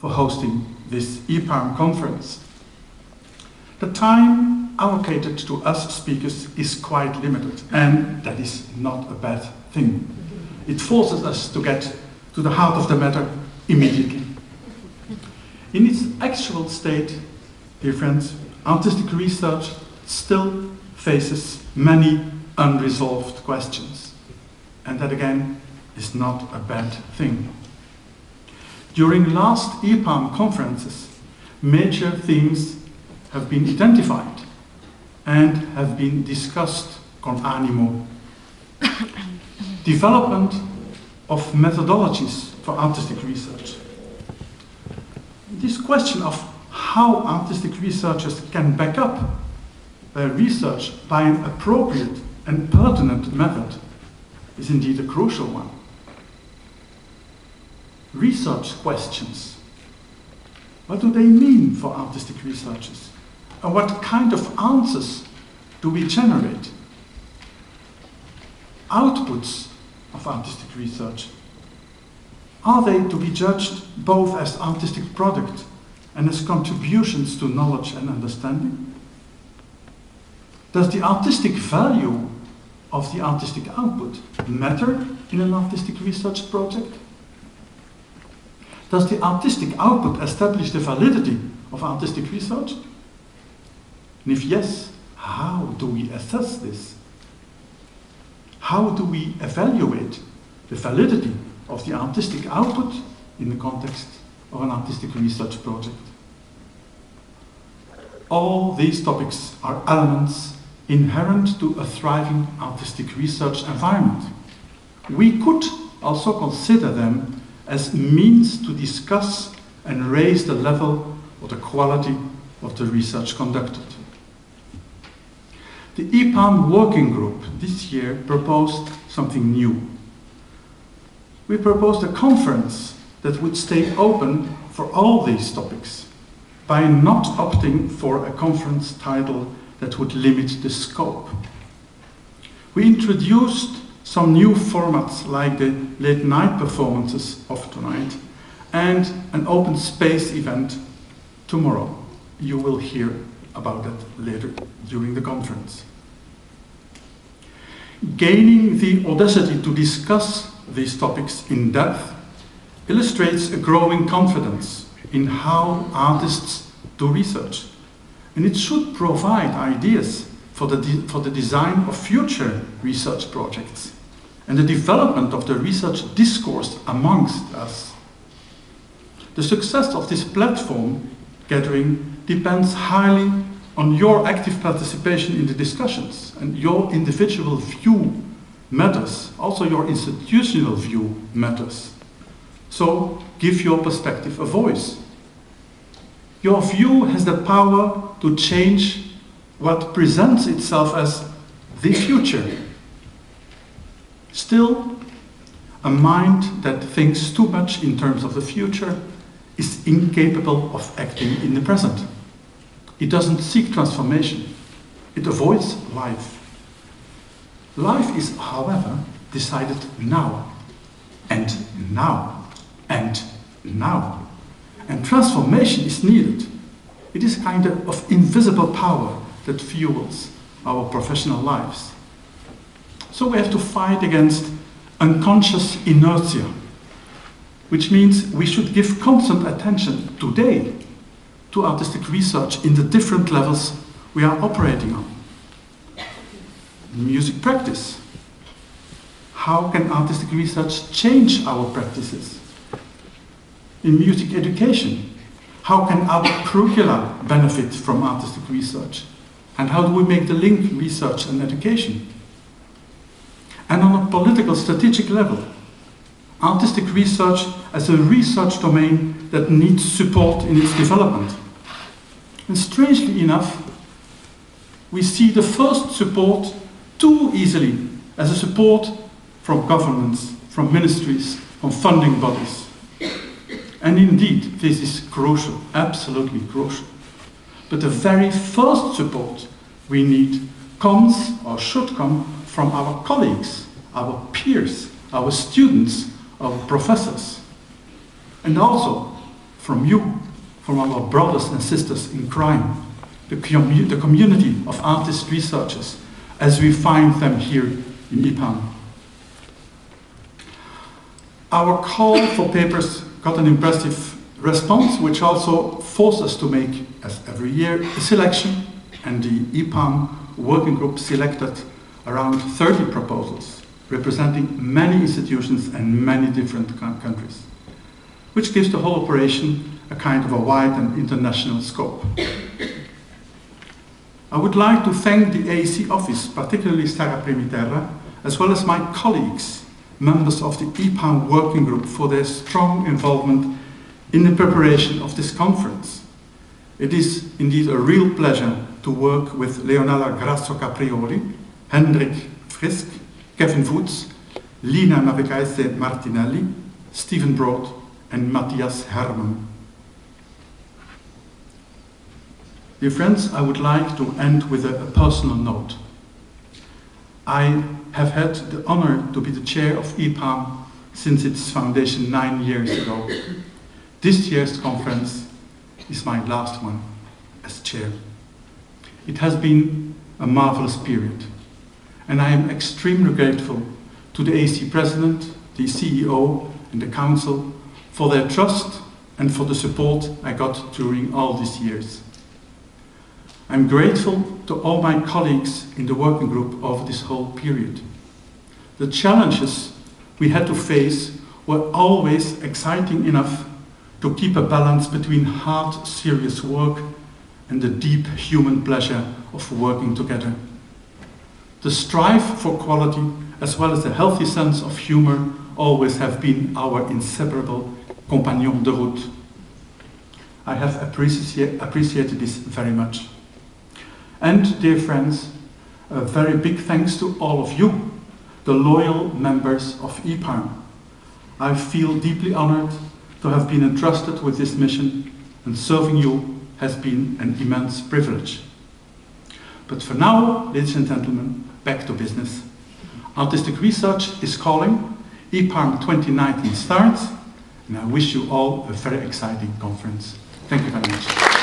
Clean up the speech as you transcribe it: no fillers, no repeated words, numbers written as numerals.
for hosting this EPAM conference. The time allocated to us speakers is quite limited, and that is not a bad thing. It forces us to get to the heart of the matter immediately. In its actual state, dear friends, artistic research still faces many unresolved questions. And that again is not a bad thing. During last EPAM conferences, major themes have been identified and have been discussed con animo. Development of methodologies for artistic research. This question of how artistic researchers can back up their research by an appropriate and pertinent method is indeed a crucial one. Research questions. What do they mean for artistic researchers? And what kind of answers do we generate? Outputs of artistic research. Are they to be judged both as artistic product and as contributions to knowledge and understanding? Does the artistic value of the artistic output matter in an artistic research project? Does the artistic output establish the validity of artistic research? And if yes, how do we assess this? How do we evaluate the validity of the artistic output in the context of an artistic research project? All these topics are elements inherent to a thriving artistic research environment. We could also consider them as means to discuss and raise the level or the quality of the research conducted. The EPAM working group this year proposed something new. We proposed a conference that would stay open for all these topics by not opting for a conference title that would limit the scope. We introduced some new formats like the late night performances of tonight and an open space event tomorrow. You will hear about that later during the conference. Gaining the audacity to discuss these topics in depth illustrates a growing confidence in how artists do research. And it should provide ideas for the design of future research projects and the development of the research discourse amongst us. The success of this platform gathering depends highly on your active participation in the discussions, and your individual view matters. Also your institutional view matters. So give your perspective a voice. Your view has the power to change what presents itself as the future. Still, a mind that thinks too much in terms of the future is incapable of acting in the present. It doesn't seek transformation. It avoids life. Life is, however, decided now, and now, and now. And transformation is needed. It is a kind of invisible power that fuels our professional lives. So we have to fight against unconscious inertia, which means we should give constant attention today to artistic research in the different levels we are operating on. Music practice. How can artistic research change our practices? In music education, how can our curricula benefit from artistic research? And how do we make the link research and education? And on a political strategic level, artistic research as a research domain that needs support in its development. And strangely enough, we see the first support too easily as a support from governments, from ministries, from funding bodies. And indeed, this is crucial, absolutely crucial. But the very first support we need comes, or should come, from our colleagues, our peers, our students, our professors. And also from you, from our brothers and sisters in crime, the community of artist researchers, as we find them here in IPAM. Our call for papers got an impressive response, which also forced us to make, as every year, a selection, and the IPAM working group selected around 30 proposals, representing many institutions and many different countries, which gives the whole operation a kind of a wide and international scope. I would like to thank the AEC office, particularly Sarah Primiterra, as well as my colleagues, members of the IPAM working group, for their strong involvement in the preparation of this conference. It is indeed a real pleasure to work with Leonela Grasso Caprioli, Hendrik Frisk, Kevin Voets, Lina Navigaise Martinelli, Stephen Broad, and Matthias Herman. Dear friends, I would like to end with a personal note. I have had the honor to be the chair of IPAM since its foundation 9 years ago. This year's conference is my last one as chair. It has been a marvelous period, and I am extremely grateful to the AEC President, the CEO, and the Council for their trust and for the support I got during all these years. I'm grateful to all my colleagues in the working group over this whole period. The challenges we had to face were always exciting enough to keep a balance between hard, serious work and the deep human pleasure of working together. The strive for quality, as well as a healthy sense of humor, always have been our inseparable compagnon de route. I have appreciated this very much. And, dear friends, a very big thanks to all of you, the loyal members of IPAM. I feel deeply honored to have been entrusted with this mission, and serving you has been an immense privilege. But for now, ladies and gentlemen, back to business. Artistic research is calling. IPAM 2019 starts, and I wish you all a very exciting conference. Thank you very much.